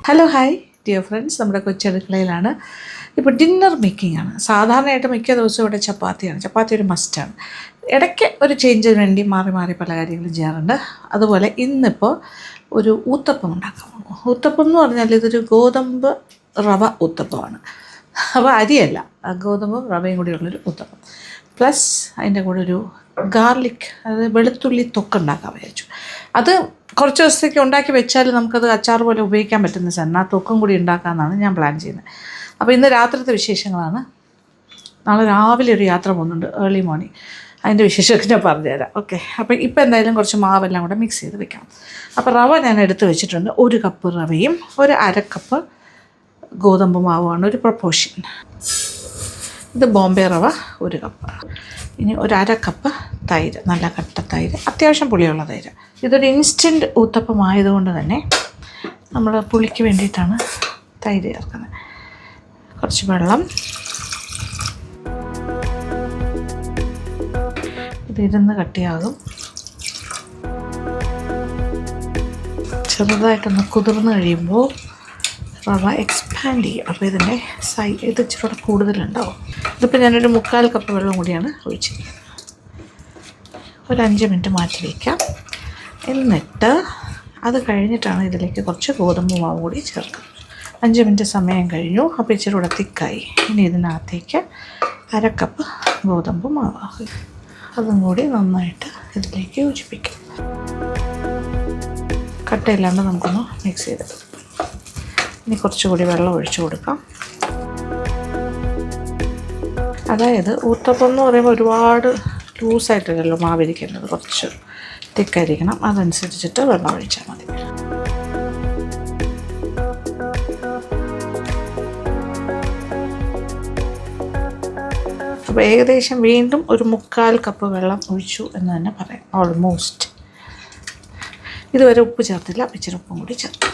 Hello hi dear friends, നമ്മുടെ കൊച്ചടുക്കളയിലാണ്. ഇപ്പോൾ dinner making ആണ്. സാധാരണയായിട്ട് മിക്ക ദിവസവും ഇവിടെ ചപ്പാത്തിയാണ്. ചപ്പാത്തി ഒരു മസ്റ്റാണ്. ഇടയ്ക്ക് ഒരു ചേഞ്ചിന് വേണ്ടി മാറി മാറി പല കാര്യങ്ങളും ചെയ്യാറുണ്ട്. അതുപോലെ ഇന്നിപ്പോൾ ഒരു ഊത്തപ്പം ഉണ്ടാക്കാം. ഊത്തപ്പം എന്ന് പറഞ്ഞാൽ ഇതൊരു ഗോതമ്പ് റവ ഊത്തപ്പമാണ്. അപ്പോൾ അരിയല്ല, ഗോതമ്പും റവയും കൂടിയുള്ളൊരു ഊത്തപ്പം. പ്ലസ് അതിൻ്റെ കൂടെ ഒരു ഗാർലിക്, അതായത് വെളുത്തുള്ളി തൊക്കുണ്ടാക്കാൻ വിചാരിച്ചു. അത് കുറച്ച് ദിവസത്തേക്ക് ഉണ്ടാക്കി വെച്ചാൽ നമുക്കത് അച്ചാർ പോലെ ഉപയോഗിക്കാൻ പറ്റുന്ന സാധനം. ആ തൊക്കും കൂടി ഉണ്ടാക്കാമെന്നാണ് ഞാൻ പ്ലാൻ ചെയ്യുന്നത്. അപ്പോൾ ഇന്ന് രാത്രിത്തെ വിശേഷങ്ങളാണ്. നാളെ രാവിലെ ഒരു യാത്ര പോകുന്നുണ്ട്, ഏർലി മോർണിംഗ്. അതിൻ്റെ വിശേഷമൊക്കെ ഞാൻ പറഞ്ഞുതരാം. ഓക്കെ, അപ്പോൾ ഇപ്പോൾ എന്തായാലും കുറച്ച് മാവെല്ലാം കൂടെ മിക്സ് ചെയ്ത് വെക്കണം. അപ്പോൾ റവ ഞാൻ എടുത്ത് വെച്ചിട്ടുണ്ട്. 1 കപ്പ് റവയും 1/2 കപ്പ് ഗോതമ്പ് മാവുമാണ് ഒരു പ്രൊപ്പോർഷൻ. ഇത് ബോംബെ റവ 1 കപ്പ്. ഇനി 1/2 കപ്പ് തൈര്, നല്ല കട്ട തൈര്, അത്യാവശ്യം പുളിയുള്ള തൈര്. ഇതൊരു ഇൻസ്റ്റൻറ്റ് ഊത്തപ്പമായതുകൊണ്ട് തന്നെ നമ്മൾ പുളിക്ക് വേണ്ടിയിട്ടാണ് തൈര് ചേർക്കുന്നത്. കുറച്ച് വെള്ളം, ഇതിരുന്ന് കട്ടിയാകും. ചെറുതായിട്ടൊന്ന് കുതിർന്ന് കഴിയുമ്പോൾ റവ എക്സ്പാൻഡ് ചെയ്യും. അപ്പോൾ ഇതിൻ്റെ ഇത് ഇച്ചിരി കൂടെ കൂടുതലുണ്ടാവും. ഇതിപ്പോൾ ഞാനൊരു 1/4 കപ്പ് വെള്ളം കൂടിയാണ് ഒഴിച്ചിരിക്കുന്നത്. ഒരു 5 മിനിറ്റ് മാറ്റി വയ്ക്കാം. എന്നിട്ട് അത് കഴിഞ്ഞിട്ടാണ് ഇതിലേക്ക് കുറച്ച് ഗോതമ്പ് മാവ് കൂടി ചേർക്കുക. 5 മിനിറ്റ് സമയം കഴിഞ്ഞു. അപ്പോൾ ഇച്ചിരി കൂടെ തിക്കായി. ഇനി ഇതിനകത്തേക്ക് 1/2 കപ്പ് ഗോതമ്പ് മാവ്, അതും കൂടി നന്നായിട്ട് ഇതിലേക്ക് യോജിപ്പിക്കാം. കട്ടയില്ലാണ്ട് നമുക്കൊന്ന് മിക്സ് ചെയ്തെടുക്കാം. ഇനി കുറച്ചുകൂടി വെള്ളം ഒഴിച്ചു കൊടുക്കാം. അതായത് ഊത്തപ്പം എന്ന് പറയുമ്പോൾ ഒരുപാട് ലൂസായിട്ടല്ലല്ലോ മാവിരിക്കേണ്ടത്, കുറച്ച് തിക്കായിരിക്കണം. അതനുസരിച്ചിട്ട് വെള്ളം ഒഴിച്ചാൽ മതി. അപ്പോൾ ഏകദേശം വീണ്ടും ഒരു 1/4 കപ്പ് വെള്ളം ഒഴിച്ചു എന്ന് തന്നെ പറയാം. ഓൾമോസ്റ്റ്. ഇതുവരെ ഉപ്പ് ചേർത്തില്ല, ഇച്ചിരി ഉപ്പും കൂടി ചേർക്കാം.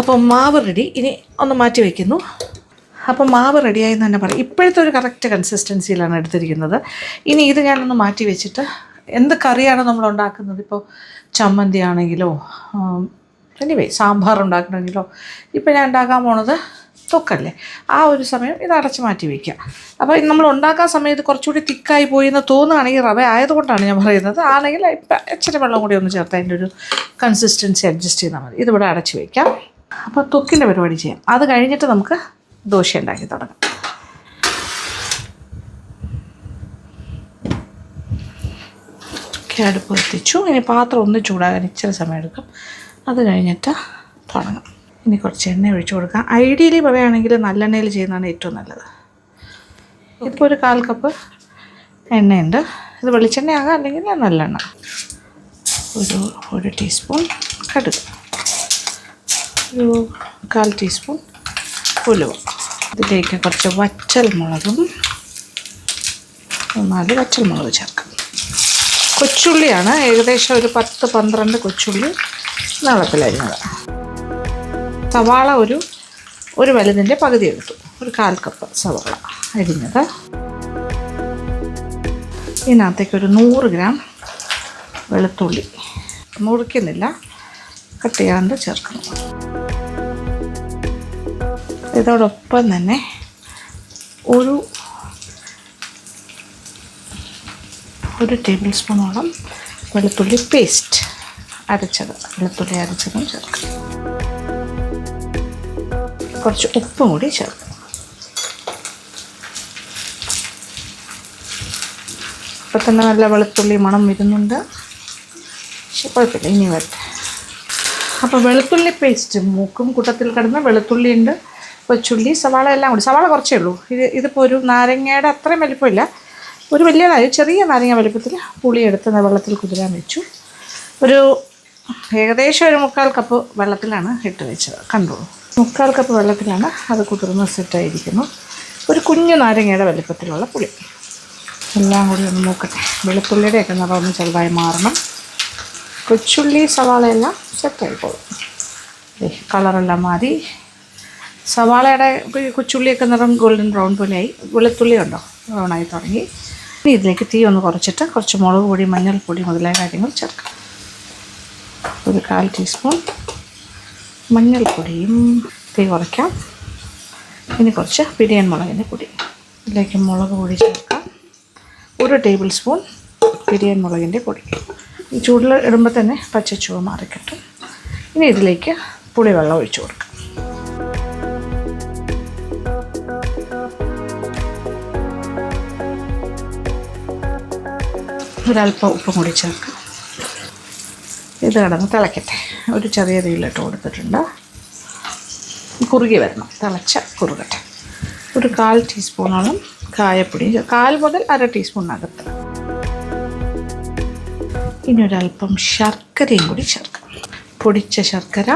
അപ്പോൾ മാവ് റെഡി. ഇനി ഒന്ന് മാറ്റി വയ്ക്കുന്നു. അപ്പോൾ മാവ് റെഡിയായി എന്ന് തന്നെ പറയും. ഇപ്പോഴത്തെ ഒരു കറക്റ്റ് കൺസിസ്റ്റൻസിയിലാണ് എടുത്തിരിക്കുന്നത്. ഇനി ഇത് ഞാനൊന്ന് മാറ്റി വെച്ചിട്ട് എന്ത് കറിയാണ് നമ്മൾ ഉണ്ടാക്കുന്നത്, ഇപ്പോൾ ചമ്മന്തി ആണെങ്കിലോ എനിവേ സാമ്പാർ ഉണ്ടാക്കണമെങ്കിലോ, ഇപ്പോൾ ഞാൻ ഉണ്ടാക്കാൻ പോണത് തൊക്കല്ലേ, ആ ഒരു സമയം ഇത് അടച്ച് മാറ്റി വയ്ക്കുക. അപ്പോൾ നമ്മൾ ഉണ്ടാക്കാൻ സമയത്ത് കുറച്ചുകൂടി തിക്കായി പോയി എന്ന് തോന്നുകയാണെങ്കിൽ, റവ ആയതുകൊണ്ടാണ് ഞാൻ പറയുന്നത്, ആണെങ്കിൽ ഇപ്പം ഇച്ചിരി വെള്ളം കൂടി ഒന്ന് ചേർത്ത് അതിൻ്റെ ഒരു കൺസിസ്റ്റൻസി അഡ്ജസ്റ്റ് ചെയ്താൽ മതി. ഇതിവിടെ അടച്ച് വയ്ക്കാം. അപ്പോൾ തൊക്കിൻ്റെ പരിപാടി ചെയ്യാം. അത് കഴിഞ്ഞിട്ട് നമുക്ക് ദോശ ഉണ്ടാക്കി തുടങ്ങാം. അടുപ്പ് എത്തിച്ചു. ഇനി പാത്രം ഒന്ന് ചൂടാകാൻ ഇച്ചിരി സമയം എടുക്കും. അത് കഴിഞ്ഞിട്ട് തുടങ്ങാം. ഇനി കുറച്ച് എണ്ണ ഒഴിച്ചു കൊടുക്കാം. ഐഡിയലി പറയുകയാണെങ്കിൽ നല്ലെണ്ണയിൽ ചെയ്യുന്നതാണ് ഏറ്റവും നല്ലത്. ഇപ്പോൾ ഒരു 1/4 കപ്പ് എണ്ണയുണ്ട്. ഇത് വെളിച്ചെണ്ണയാകാം, അല്ലെങ്കിൽ നല്ലെണ്ണ. ഒരു ടീസ്പൂൺ കടുക്, ഒരു 1/4 ടീസ്പൂൺ ഉലുവ. ഇതിലേക്ക് കുറച്ച് വറ്റൽമുളകും 4 വറ്റൽമുളക് ചേർക്കാം. കൊച്ചുള്ളിയാണ്, ഏകദേശം ഒരു 10-12 കൊച്ചുള്ളി നീളത്തിലരിഞ്ഞത്. സവാള ഒരു വലുതിൻ്റെ പകുതി എടുത്തു. ഒരു 1/4 കപ്പ് സവാള അരിഞ്ഞത്. ഇതിനകത്തേക്ക് ഒരു 100 ഗ്രാം വെളുത്തുള്ളി, മുറിക്കുന്നില്ല, കട്ട് ചെയ്യാണ്ട് ചേർക്കണം. ഇതോടൊപ്പം തന്നെ ഒരു ടേബിൾ സ്പൂണോളം വെളുത്തുള്ളി പേസ്റ്റ് വെളുത്തുള്ളി അരച്ചതും ചേർക്കാം. കുറച്ച് ഉപ്പും കൂടി ചേർക്കാം. ഇപ്പം തന്നെ നല്ല വെളുത്തുള്ളി മണം വരുന്നുണ്ട്, പക്ഷെ കുഴപ്പമില്ല, ഇനി വരട്ടെ. അപ്പോൾ വെളുത്തുള്ളി പേസ്റ്റ് മൂക്കും കൂട്ടത്തിൽ കിടന്ന് വെളുത്തുള്ളി ഉണ്ട്, കൊച്ചുള്ളി, സവാള എല്ലാം കൂടി. സവാള കുറച്ചേ ഉള്ളൂ. ഇതിപ്പോൾ ഒരു നാരങ്ങയുടെ അത്രയും വലിപ്പമില്ല, ഒരു ചെറിയ നാരങ്ങ വലിപ്പത്തിൽ പുളിയെടുത്ത് വെള്ളത്തിൽ കുതിരാൻ വെച്ചു. ഏകദേശം ഒരു 1/4 കപ്പ് വെള്ളത്തിലാണ് ഇട്ട് വെച്ചത്. കണ്ടോളൂ, 1/4 കപ്പ് വെള്ളത്തിലാണ് അത് കുതിർന്ന് സെറ്റായിരിക്കുന്നു. ഒരു കുഞ്ഞു നാരങ്ങയുടെ വലിപ്പത്തിലുള്ള പുളി. എല്ലാം കൂടി ഒന്ന് നോക്കട്ടെ. വെളുത്തുള്ളിയുടെയൊക്കെ നിറം ഒന്ന് ചെറുതായി മാറണം. കൊച്ചുള്ളി, സവാളയെല്ലാം സെറ്റായിക്കോളും. കളറെല്ലാം മാറി. സവാളയുടെ കൊച്ചുള്ളിയൊക്കെ നിറം ഗോൾഡൻ ബ്രൗൺ പോലെയായി. വെളുത്തുള്ളി ഉണ്ടോ ബ്രൗണായി തുടങ്ങി. ഇനി ഇതിലേക്ക് തീ ഒന്ന് കുറച്ചിട്ട് കുറച്ച് മുളക് പൊടി, മഞ്ഞൾപ്പൊടി മുതലായ കാര്യങ്ങൾ ചേർക്കാം. ഒരു 1/4 ടീസ്പൂൺ മഞ്ഞൾപ്പൊടിയും. തീ കുറയ്ക്കാം. ഇനി കുറച്ച് പിരിയൻ മുളകിൻ്റെ പൊടി. ഇതിലേക്ക് മുളക് പൊടി ചേർക്കാം. 1 ടേബിൾ സ്പൂൺ പിരിയൻ മുളകിൻ്റെ പൊടി. ഈ ചൂടിൽ ഇടുമ്പോൾ തന്നെ പച്ചച്ചുവ മാറിക്കിട്ടും. ഇനി ഇതിലേക്ക് പുളിവെള്ളം ഒഴിച്ചു കൊടുക്കാം. ഒരല്പം ഉപ്പും കൂടി ചേർക്കാം. ഇത് കിടന്ന് തിളയ്ക്കട്ടെ. ഒരു ചെറിയ തീയിലിട്ട് കൊടുത്തിട്ടുണ്ട്. കുറുകി വരണം. തിളച്ച കുറുകട്ടെ. ഒരു 1/4 ടീസ്പൂണോളം കായപ്പൊടി, 1/4 മുതൽ 1/2 ടീസ്പൂണിനകത്ത്. ഇനി ഒരല്പം ശർക്കരയും കൂടി ചേർക്കാം. പൊടിച്ച ശർക്കര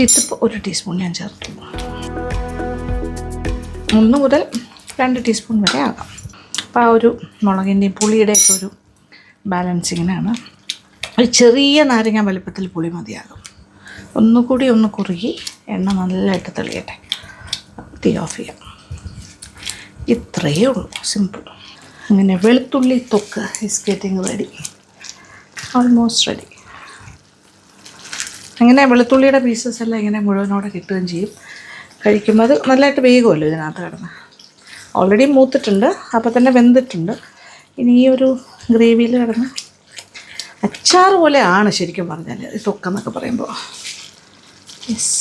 ഇതിപ്പോൾ 1 ടീസ്പൂൺ ഞാൻ ചേർത്തു. 1 മുതൽ 2 ടീസ്പൂൺ വരെ ആകാം. അപ്പോൾ ആ ഒരു മുളകിൻ്റെയും പുളിയുടെയൊക്കെ ഒരു ബാലൻസിങ്ങിനാണ്. ഒരു ചെറിയ നാരങ്ങ വലുപ്പത്തിൽ പുളി മതിയാകും. ഒന്നുകൂടി ഒന്ന് കുറുകി എണ്ണ നല്ലതായിട്ട് തെളിയട്ടെ. തീ ഓഫ് ചെയ്യാം. ഇത്രയേ ഉള്ളൂ, സിമ്പിൾ. അങ്ങനെ വെളുത്തുള്ളി thokku is getting ready, almost ready. അങ്ങനെ വെളുത്തുള്ളിയുടെ പീസസ് എല്ലാം ഇങ്ങനെ മുഴുവനോടെ കിട്ടുകയും ചെയ്യും. കഴിക്കുമ്പോൾ അത് നല്ലതായിട്ട് വേഗമല്ലോ ഇതിനകത്ത് കിടന്ന്. ഓൾറെഡി മൂത്തിട്ടുണ്ട്, അപ്പോൾ തന്നെ വെന്തിട്ടുണ്ട്. ഇനി ഈ ഒരു ഗ്രേവിയിൽ കിടന്ന് അച്ചാർ പോലെയാണ് ശരിക്കും പറഞ്ഞാൽ ഈ തൊക്കെന്നൊക്കെ പറയുമ്പോൾ. യെസ്.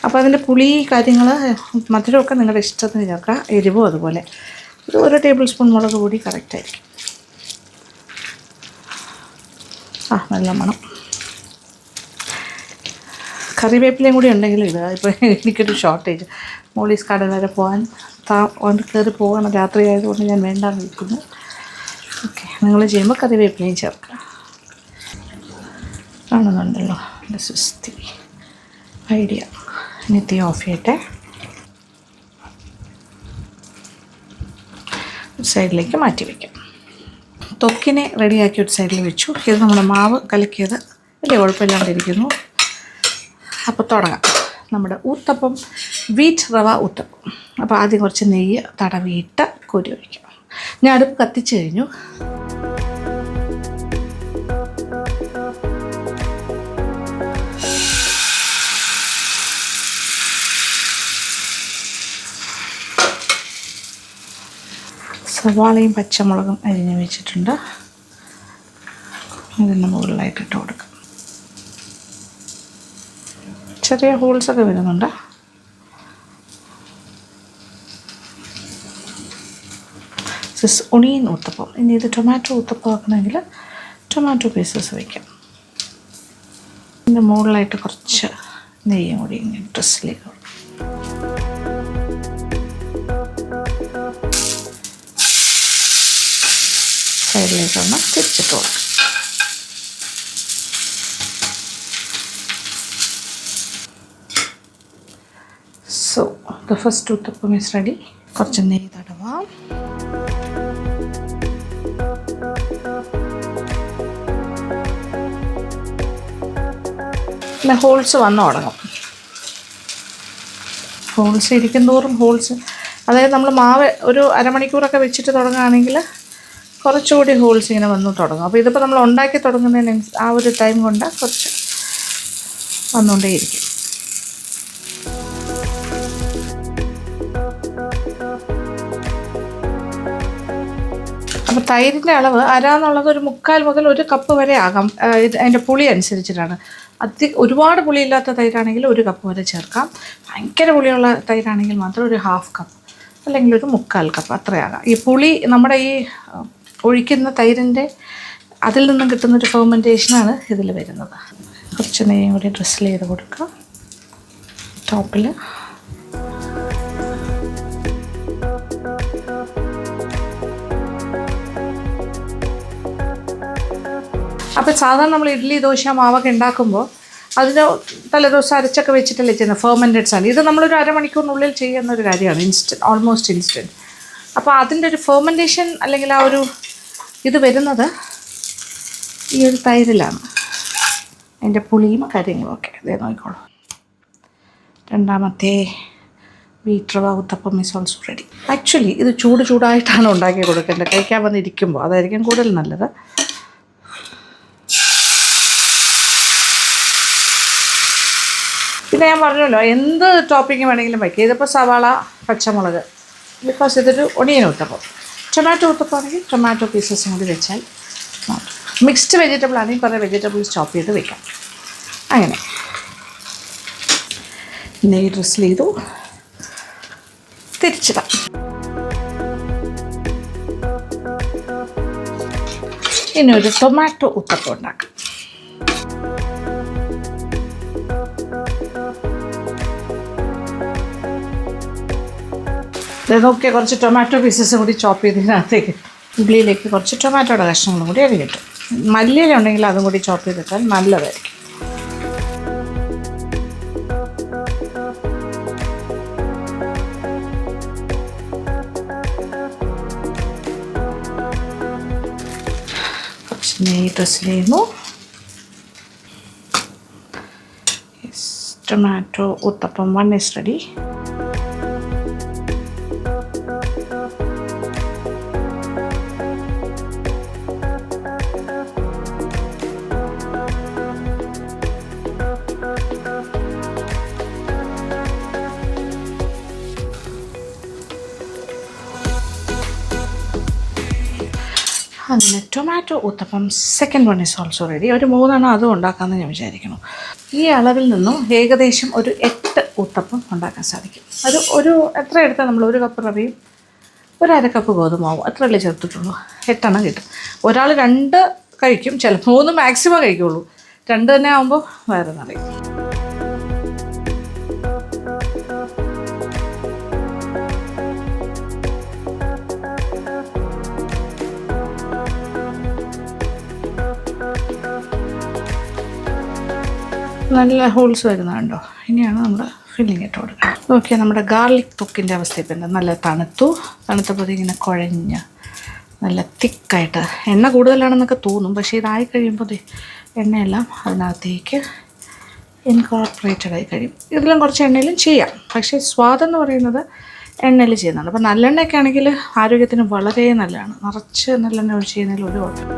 അപ്പോൾ അതിൻ്റെ പുളി കാര്യങ്ങൾ മധുരമൊക്കെ നിങ്ങളുടെ ഇഷ്ടത്തിന് ചേർക്കാം. എരിവും അതുപോലെ. ഒരു 1 ടേബിൾ സ്പൂൺ മുളക് പൊടി കറക്റ്റായിരിക്കും. നല്ല മണം. കറിവേപ്പിലയും കൂടി ഉണ്ടെങ്കിൽ ഇത് ഇപ്പോൾ എനിക്കൊരു ഷോർട്ടേജ്. മോളീസ് കട വരെ പോകാൻ കയറി പോകണം. രാത്രി ആയതുകൊണ്ട് ഞാൻ വേണ്ടാന്ന് നിൽക്കുന്നു. ഓക്കെ, നിങ്ങൾ ചെയ്യുമ്പോൾ കറിവേപ്പിലയും ചേർക്കുക. കാണുന്നുണ്ടല്ലോ എൻ്റെ സുസ്ഥി ഐഡിയ. ഇനി തീ ഓഫ് ചെയ്യട്ടെ. ഒരു സൈഡിലേക്ക് മാറ്റി വയ്ക്കാം. തൊക്കിനെ റെഡിയാക്കി ഒരു സൈഡിൽ വെച്ചു. ഇത് നമ്മുടെ മാവ് കലക്കിയത് വലിയ കുഴപ്പമില്ലാണ്ടിരിക്കുന്നു. അപ്പോൾ തുടങ്ങാം നമ്മുടെ ഊത്തപ്പം, വീറ്റ് റവ ഊത്തപ്പം. അപ്പോൾ ആദ്യം കുറച്ച് നെയ്യ് തടവിയിട്ട് കോരി ഒഴിക്കാം. ഞാൻ അടുപ്പ് കത്തിച്ച് കഴിഞ്ഞു. സവാളയും പച്ചമുളകും അരിഞ്ഞ് വെച്ചിട്ടുണ്ട്. ഇതിന് മുകളിലായിട്ട് ഇട്ട് കൊടുക്കാം. ചെറിയ ഹോൾസൊക്കെ വരുന്നുണ്ട്. ഒണിയൻ ഊത്തപ്പം. ഇനി ഇത് ടൊമാറ്റോ ഊത്തപ്പം ആക്കണമെങ്കിൽ ടൊമാറ്റോ പീസസ് വയ്ക്കാം. ഇതിൻ്റെ മുകളിലായിട്ട് കുറച്ച് നെയ്യും കൂടി ഇങ്ങനെ ഡ്രസ്സിലേക്ക് കൊടുക്കും. സൈഡിലേക്കൊന്ന് തിരിച്ചിട്ട് കൊടുക്കും. So the first uttapam is ready. കുറച്ച് നെയ്യ് തടവാം. പിന്നെ ഹോൾസ് വന്ന് തുടങ്ങും. ഹോൾസ് ഇരിക്കും തോറും ഹോൾസ്, അതായത് നമ്മൾ മാവ് ഒരു അരമണിക്കൂറൊക്കെ വെച്ചിട്ട് തുടങ്ങുകയാണെങ്കിൽ കുറച്ചുകൂടി ഹോൾസ് ഇങ്ങനെ വന്ന് തുടങ്ങും. അപ്പോൾ ഇതിപ്പോൾ നമ്മൾ ഉണ്ടാക്കി തുടങ്ങുന്നതിന് ആ ഒരു ടൈം കൊണ്ട് കുറച്ച് വന്നുകൊണ്ടേയിരിക്കും. അപ്പോൾ തൈരിൻ്റെ അളവ് അരാന്നുള്ളത് ഒരു 3/4 മുതൽ 1 കപ്പ് വരെ ആകാം. ഇത് അതിൻ്റെ പുളി അനുസരിച്ചിട്ടാണ്. ഒരുപാട് പുളിയില്ലാത്ത തൈരാണെങ്കിൽ 1 കപ്പ് വരെ ചേർക്കാം. ഭയങ്കര പുളിയുള്ള തൈരാണെങ്കിൽ മാത്രം ഒരു 1/2 കപ്പ് അല്ലെങ്കിൽ ഒരു 3/4 കപ്പ് അത്രയാകാം. ഈ പുളി നമ്മുടെ ഈ ഒഴിക്കുന്ന തൈരിൻ്റെ അതിൽ നിന്നും കിട്ടുന്നൊരു ഫെർമെൻറ്റേഷനാണ് ഇതിൽ വരുന്നത്. കുറച്ച് നെയ്യും കൂടി ഡ്രിസിൽ ചെയ്ത് കൊടുക്കാം ടോപ്പിൽ. അപ്പോൾ സാധാരണ നമ്മൾ ഇഡ്ഡലി ദോശ മാവൊക്കെ ഉണ്ടാക്കുമ്പോൾ അതിന് തലേദിവസം അരച്ചൊക്കെ വെച്ചിട്ടല്ലേ ചെയ്യുന്നത്, ഫെർമെൻറ്റഡ് സാധനം. ഇത് നമ്മളൊരു അരമണിക്കൂറിനുള്ളിൽ ചെയ്യുന്നൊരു കാര്യമാണ്, ഓൾമോസ്റ്റ് ഇൻസ്റ്റൻറ്റ്. അപ്പോൾ അതിൻ്റെ ഒരു ഫെർമെൻറ്റേഷൻ അല്ലെങ്കിൽ ആ ഒരു ഇത് വരുന്നത് ഈ ഒരു തൈരിലാണ്. അതിൻ്റെ പുളിയും കാര്യങ്ങളും ഒക്കെ ഇതേ നോക്കിക്കോളൂ. രണ്ടാമത്തെ wheat rava uttapam is also ready. Actually ഇത് ചൂടായിട്ടാണ് ഉണ്ടാക്കി കൊടുക്കേണ്ടത്. കഴിക്കാൻ വന്നിരിക്കുമ്പോൾ അതായിരിക്കും കൂടുതൽ നല്ലത്. പിന്നെ ഞാൻ പറഞ്ഞല്ലോ എന്ത് ടോപ്പിംഗ് വേണമെങ്കിലും വയ്ക്കുക. ഇതിപ്പോൾ സവാള, പച്ചമുളക്, ബിക്കോസ് ഇതൊരു ഒണിയൻ ഊത്തപ്പം. ടൊമാറ്റോ ഊത്തപ്പം ആണെങ്കിൽ ടൊമാറ്റോ പീസസും കൂടി വെച്ചാൽ മിക്സ്ഡ് വെജിറ്റബിൾ ആണെങ്കിൽ കുറേ വെജിറ്റബിൾസ് ചോപ്പ് ചെയ്ത് വെക്കാം. അങ്ങനെ നെയ്യ് ഡ്രസ്സിൽ ചെയ്തു തിരിച്ചിടാം. ഇനി ഒരു ടൊമാറ്റോ ഊത്തപ്പം ഉണ്ടാക്കാം. നോക്കിയ കുറച്ച് ടൊമാറ്റോ പീസസും കൂടി ചോപ്പ് ചെയ്തതിനകത്തേക്ക് ഇഡ്ലിയിലേക്ക് കുറച്ച് ടൊമാറ്റോയുടെ കഷ്ണങ്ങളും കൂടി അരിഞ്ഞിട്ടു. മല്ലിയില ഉണ്ടെങ്കിൽ അതും കൂടി ചോപ്പ് ചെയ്തിട്ടാൽ നല്ലതായിരിക്കും. കുറച്ച് നെയ്യ് ഡ്രസ്സിൽ ചെയ്യുന്നു. Tomato uttapam 1 is ready. അങ്ങനെ tomato uttapam second 1 is also ready. ഒരു 3 അതും ഉണ്ടാക്കാമെന്ന് ഞാൻ വിചാരിക്കുന്നു. ഈ അളവിൽ നിന്നും ഏകദേശം ഒരു 8 ഊത്തപ്പം ഉണ്ടാക്കാൻ സാധിക്കും. അത് എത്ര എടുത്താൽ നമ്മൾ 1 കപ്പ് റവയും 1/2 കപ്പ് ഗോതമ്പാവും അത്രയല്ലേ ചേർത്തിട്ടുള്ളൂ. 8 കിട്ടും. ഒരാൾ 2 കഴിക്കും, ചിലപ്പോൾ 3 മാക്സിമം കഴിക്കുള്ളൂ. 2 തന്നെ ആകുമ്പോൾ വേറെ നിറയും. നല്ല ഹോൾസ് വരുന്നുണ്ടോ? ഇനിയാണ് നമ്മൾ ഫില്ലിങ് ഇട്ട് കൊടുക്കണം. നോക്കിയാൽ നമ്മുടെ ഗാർലിക് തൊക്കിൻ്റെ അവസ്ഥ ഇപ്പം എന്താ? നല്ല തണുത്തപ്പോൾ ഇങ്ങനെ കുഴഞ്ഞ് നല്ല തിക്കായിട്ട്, എണ്ണ കൂടുതലാണെന്നൊക്കെ തോന്നും, പക്ഷേ ഇതായി കഴിയുമ്പോൾ എണ്ണയെല്ലാം അതിനകത്തേക്ക് ഇൻകോർപ്പറേറ്റഡ് ആയി കഴിയും. ഇതിലും കുറച്ച് എണ്ണയിലും ചെയ്യാം, പക്ഷേ സ്വാദെന്ന് പറയുന്നത് എണ്ണയിൽ ചെയ്യുന്നുണ്ട്. അപ്പോൾ നല്ലെണ്ണയൊക്കെ ആണെങ്കിൽ ആരോഗ്യത്തിന് വളരെ നല്ലതാണ്. നിറച്ച് നല്ലെണ്ണ ഒഴിച്ച് ചെയ്യുന്നതിൽ ഒരു കുഴപ്പം.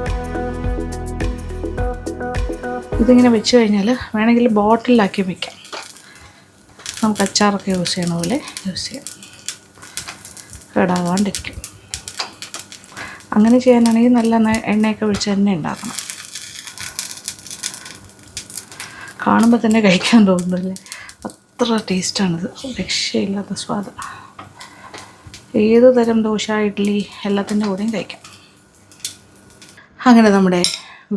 ഇതിങ്ങനെ വെച്ച് കഴിഞ്ഞാൽ വേണമെങ്കിൽ ബോട്ടിലാക്കി വയ്ക്കാം. നമുക്ക് അച്ചാറൊക്കെ യൂസ് ചെയ്യണ പോലെ യൂസ് ചെയ്യാം, കേടാകാണ്ടിരിക്കും. അങ്ങനെ ചെയ്യാനാണെങ്കിൽ നല്ല എണ്ണയൊക്കെ ഒഴിച്ച് തന്നെ ഉണ്ടാക്കണം. കാണുമ്പോൾ തന്നെ കഴിക്കാൻ തോന്നുന്നില്ലേ? അത്ര ടേസ്റ്റാണിത്, രക്ഷയില്ലാത്ത സ്വാദ്. ഏത് തരം ദോശ, ഇഡ്ഡലി എല്ലാത്തിൻ്റെ കൂടെയും കഴിക്കാം. അങ്ങനെ നമ്മുടെ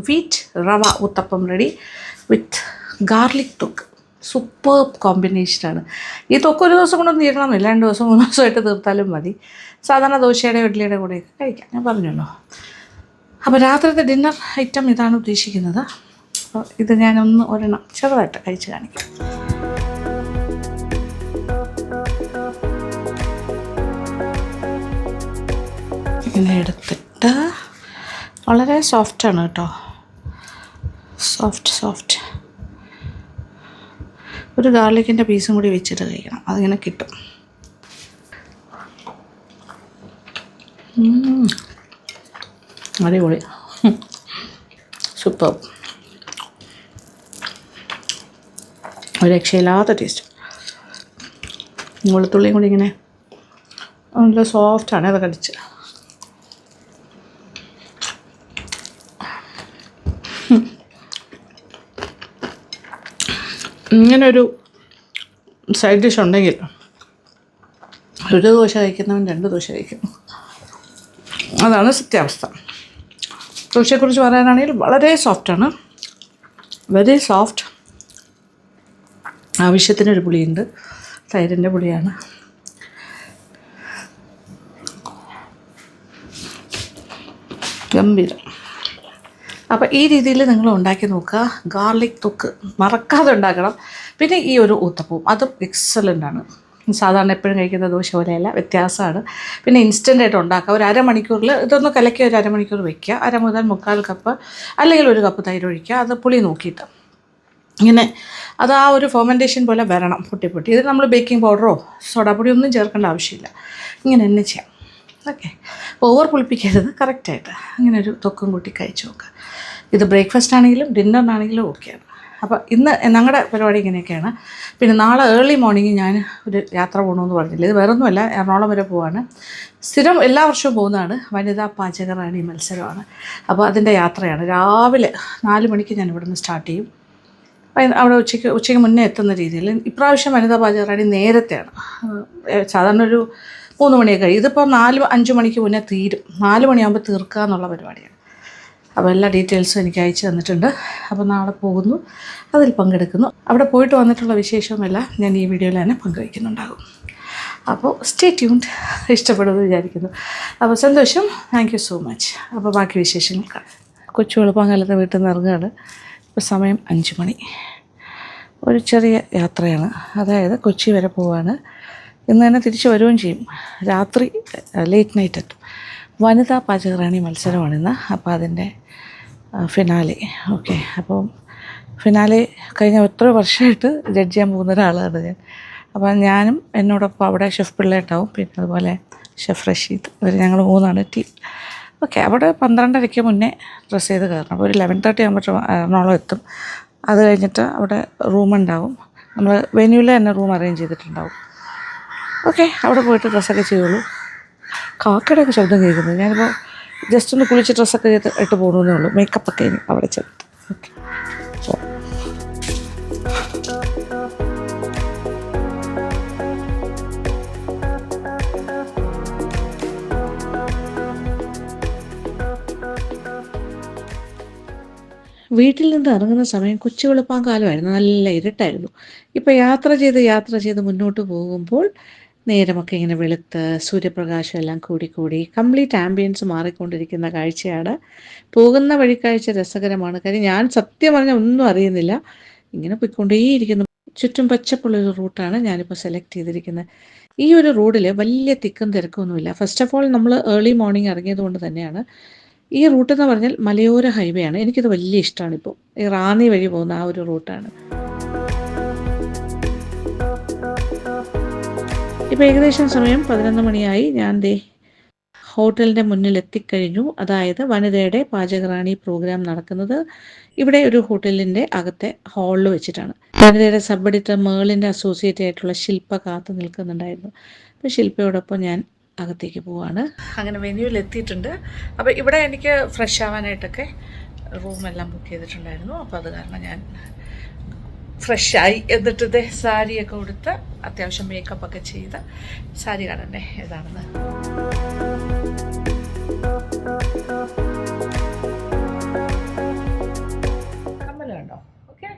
wheat rava uttapam ready with garlic thokku. Super കോമ്പിനേഷനാണ്. ഈ തൊക്ക് ഒരു ദിവസം കൊണ്ടൊന്നും തീരണമെന്നില്ല, 2 ദിവസം 3 ദിവസമായിട്ട് തീർത്താലും മതി. സാധാരണ ദോശയുടെ ഇഡ്ഡലിയുടെ കൂടെയൊക്കെ കഴിക്കാം, ഞാൻ പറഞ്ഞല്ലോ. അപ്പോൾ രാത്രിത്തെ ഡിന്നർ ഐറ്റം ഇതാണ് ഉദ്ദേശിക്കുന്നത്. അപ്പോൾ ഇത് ഞാനൊന്ന് ഒരെണ്ണം ചെറുതായിട്ട് കഴിച്ച് കാണിക്കാം. ഇങ്ങനെ എടുത്തിട്ട് വളരെ സോഫ്റ്റാണ് കേട്ടോ, സോഫ്റ്റ്. ഒരു ഗാർലിക്കിൻ്റെ പീസും കൂടി വെച്ചിട്ട് കഴിക്കണം, അതിങ്ങനെ കിട്ടും. അടിപൊളി, സൂപ്പർ, ഒരു രക്ഷയില്ലാത്ത ടേസ്റ്റ്. വെളുത്തുള്ളിയും കൂടി ഇങ്ങനെ നല്ല സോഫ്റ്റാണ് അത് കടിച്ച്. ഇങ്ങനൊരു സൈഡ് ഡിഷ് ഉണ്ടെങ്കിൽ 1 ദോശ കഴിക്കുന്നവൻ 2 ദോശ കഴിക്കുന്നു. അതാണ് സത്യാവസ്ഥ. ദോശയെക്കുറിച്ച് പറയാനാണെങ്കിൽ വളരെ സോഫ്റ്റാണ്, വെരി സോഫ്റ്റ്. ആവശ്യത്തിനൊരു പുളിയുണ്ട്, തൈരിൻ്റെ പുളിയാണ്. ഗംഭീരം. അപ്പോൾ ഈ രീതിയിൽ നിങ്ങൾ ഉണ്ടാക്കി നോക്കുക. ഗാർലിക് തൊക്ക് മറക്കാതെ ഉണ്ടാക്കണം. പിന്നെ ഈ ഒരു ഊത്തപ്പവും അതും എക്സലൻ്റാണ്. സാധാരണ എപ്പോഴും കഴിക്കുന്ന ദോശ പോലെയല്ല, വ്യത്യാസമാണ്. പിന്നെ ഇൻസ്റ്റൻ്റായിട്ട് ഉണ്ടാക്കുക. ഒരു അരമണിക്കൂറിൽ ഇതൊന്ന് കലക്കി ഒരു അരമണിക്കൂർ വയ്ക്കുക. 1 മുതൽ 1/4 കപ്പ് അല്ലെങ്കിൽ 1 കപ്പ് തൈര് ഒഴിക്കുക. അത് പുളി നോക്കിയിട്ട് ഇങ്ങനെ അത് ആ ഒരു ഫെർമെൻറ്റേഷൻ പോലെ വരണം, പൊട്ടി. ഇത് നമ്മൾ ബേക്കിംഗ് പൗഡറോ സോഡാപ്പൊടി ഒന്നും ചേർക്കേണ്ട ആവശ്യമില്ല, ഇങ്ങനെ തന്നെ ചെയ്യാം. ഓക്കെ, ഓവർ പുളിപ്പിക്കരുത്, കറക്റ്റായിട്ട് അങ്ങനെ ഒരു തൊക്കും കൂട്ടി കഴിച്ച് നോക്കുക. ഇത് ബ്രേക്ക്ഫാസ്റ്റ് ആണെങ്കിലും ഡിന്നറിനാണെങ്കിലും ഓക്കെയാണ്. അപ്പോൾ ഇന്ന് ഞങ്ങളുടെ പരിപാടി ഇങ്ങനെയൊക്കെയാണ്. പിന്നെ നാളെ ഏർലി മോർണിംഗ് ഞാൻ ഒരു യാത്ര പോകണമെന്ന് പറഞ്ഞില്ല. ഇത് വേറൊന്നുമല്ല, എറണാകുളം വരെ പോവാണ്. സ്ഥിരം എല്ലാ വർഷവും പോകുന്നതാണ്. വനിതാ പാചകറാണി മത്സരമാണ്. അപ്പോൾ അതിൻ്റെ യാത്രയാണ്. രാവിലെ 4 മണിക്ക് ഞാൻ ഇവിടുന്ന് സ്റ്റാർട്ട് ചെയ്യും. അവിടെ ഉച്ചയ്ക്ക് മുന്നേ എത്തുന്ന രീതിയിൽ. ഇപ്രാവശ്യം വനിതാ പാചകറാണി നേരത്തെയാണ്. സാധാരണ ഒരു 3 മണിയൊക്കെ കഴിയും. ഇതിപ്പോൾ 4-5 മണിക്ക് മുന്നേ തീരും. 4 മണിയാകുമ്പോൾ തീർക്കുക എന്നുള്ള പരിപാടിയാണ്. അപ്പോൾ എല്ലാ ഡീറ്റെയിൽസും എനിക്ക് അയച്ചു തന്നിട്ടുണ്ട്. അപ്പോൾ നാളെ പോകുന്നു, അതിൽ പങ്കെടുക്കുന്നു. അവിടെ പോയിട്ട് വന്നിട്ടുള്ള വിശേഷവുമെല്ലാം ഞാൻ ഈ വീഡിയോയിൽ തന്നെ പങ്കുവയ്ക്കുന്നുണ്ടാകും. അപ്പോൾ സ്റ്റേ ട്യൂൺഡ്. ഇഷ്ടപ്പെടുമെന്ന് വിചാരിക്കുന്നു. അപ്പോൾ സന്തോഷം. Thank you so much. അപ്പോൾ ബാക്കി വിശേഷങ്ങൾ കാണാം. കൊച്ചു വെളുപ്പാങ്കാലത്ത് വീട്ടിൽ നിന്ന് ഇറങ്ങുകയാണ്. ഇപ്പോൾ സമയം 5 മണി. ഒരു ചെറിയ യാത്രയാണ്. അതായത് കൊച്ചി വരെ പോവാണ്. ഇന്ന് തന്നെ തിരിച്ച് വരികയും ചെയ്യും. രാത്രി ലേറ്റ് നൈറ്റ് എത്തും. വനിതാ പാചകറാണി മത്സരമാണിന്ന്. അപ്പോൾ അതിൻ്റെ ഫിനാലെ. ഓക്കെ, അപ്പോൾ ഫിനാലെ കഴിഞ്ഞ എത്ര വർഷമായിട്ട് ജഡ്ജ് ചെയ്യാൻ പോകുന്ന ഒരാളാണ് ഞാൻ. അപ്പോൾ ഞാനും എന്നോടൊപ്പം അവിടെ ഷെഫ് പിള്ളേട്ടാവും, പിന്നെ അതുപോലെ ഷെഫ് റഷീദ്, ഞങ്ങൾ 3 ടീം. ഓക്കെ, അവിടെ 12:30 മുന്നേ ഡ്രസ്സ് ചെയ്ത് കയറണം. അപ്പോൾ ഒരു 11:30 ആകുമ്പോൾ എറണാകുളം എത്തും. അത് കഴിഞ്ഞിട്ട് അവിടെ റൂമുണ്ടാവും. നമ്മൾ വെന്യൂവിൽ തന്നെ റൂം അറേഞ്ച് ചെയ്തിട്ടുണ്ടാവും. ഓക്കെ, അവിടെ പോയിട്ട് ഡ്രസ്സൊക്കെ ചെയ്യുള്ളൂ. കാക്കയുടെയൊക്കെ ശബ്ദം കേൾക്കുന്നത്. ഞാനിപ്പോൾ ജസ്റ്റ് ഒന്ന് കുളിച്ച് ഡ്രസ്സൊക്കെ ഇട്ട് പോകണമെന്നേ ഉള്ളൂ. മേക്കപ്പൊക്കെ ഇനി അവിടെ ചെന്നിട്ട്. ഓക്കെ, വീട്ടിൽ നിന്ന് ഇറങ്ങുന്ന സമയം കൊച്ചു വെളുപ്പാങ്കാലമായിരുന്നു. നല്ല ഇരുട്ടായിരുന്നു. ഇപ്പോൾ യാത്ര ചെയ്ത് മുന്നോട്ട് പോകുമ്പോൾ നേരമൊക്കെ ഇങ്ങനെ വെളുത്ത് സൂര്യപ്രകാശം എല്ലാം കൂടി കംപ്ലീറ്റ് ആംബിയൻസ് മാറിക്കൊണ്ടിരിക്കുന്ന കാഴ്ചയാണ്. പോകുന്ന വഴിക്കാഴ്ച രസകരമാണ്. കാര്യം ഞാൻ സത്യം പറഞ്ഞാൽ ഒന്നും അറിയുന്നില്ല. ഇങ്ങനെ പോയിക്കൊണ്ടേയിരിക്കുന്നു. ചുറ്റും പച്ചപ്പുള്ളൊരു റൂട്ടാണ് ഞാനിപ്പോൾ സെലക്ട് ചെയ്തിരിക്കുന്നത്. ഈ ഒരു റോഡിൽ വലിയ തിക്കും തിരക്കൊന്നുമില്ല. ഫസ്റ്റ് ഓഫ് ഓൾ നമ്മൾ ഏർലി മോർണിംഗ് ഇറങ്ങിയത് കൊണ്ട് തന്നെയാണ്. ഈ റൂട്ട് എന്ന് പറഞ്ഞാൽ മലയോര ഹൈവേ ആണ്. എനിക്കിത് വലിയ ഇഷ്ടമാണ്. ഇപ്പോൾ ഈ റാന്നി വഴി പോകുന്ന ആ ഒരു റൂട്ടാണ്. ഇപ്പോൾ ഏകദേശം സമയം 11 മണിയായി. ഞാൻ ഹോട്ടലിൻ്റെ മുന്നിൽ എത്തിക്കഴിഞ്ഞു. അതായത് വനിതയുടെ പാചകറാണി പ്രോഗ്രാം നടക്കുന്നത് ഇവിടെ ഒരു ഹോട്ടലിൻ്റെ അകത്തെ ഹാളിൽ വെച്ചിട്ടാണ്. വനിതയുടെ സബ് എഡിറ്റർ മേളിൻ്റെ അസോസിയേറ്റ് ആയിട്ടുള്ള ശില്പ കാത്തു നിൽക്കുന്നുണ്ടായിരുന്നു. അപ്പോൾ ശില്പയോടൊപ്പം ഞാൻ അകത്തേക്ക് പോവാണ്. അങ്ങനെ വെന്യൂവിൽ എത്തിയിട്ടുണ്ട്. അപ്പോൾ ഇവിടെ എനിക്ക് ഫ്രഷ് ആവാനായിട്ടൊക്കെ റൂമെല്ലാം ബുക്ക് ചെയ്തിട്ടുണ്ടായിരുന്നു. അപ്പോൾ അത് കാരണം ഞാൻ ഫ്രഷായി. എന്നിട്ട് സാരിയൊക്കെ കൊടുത്ത് അത്യാവശ്യം മേക്കപ്പൊക്കെ ചെയ്ത് സാരി കാണണ്ടേ ഏതാണെന്ന്. കമ്മൽ കണ്ടോ? ഓക്കെ,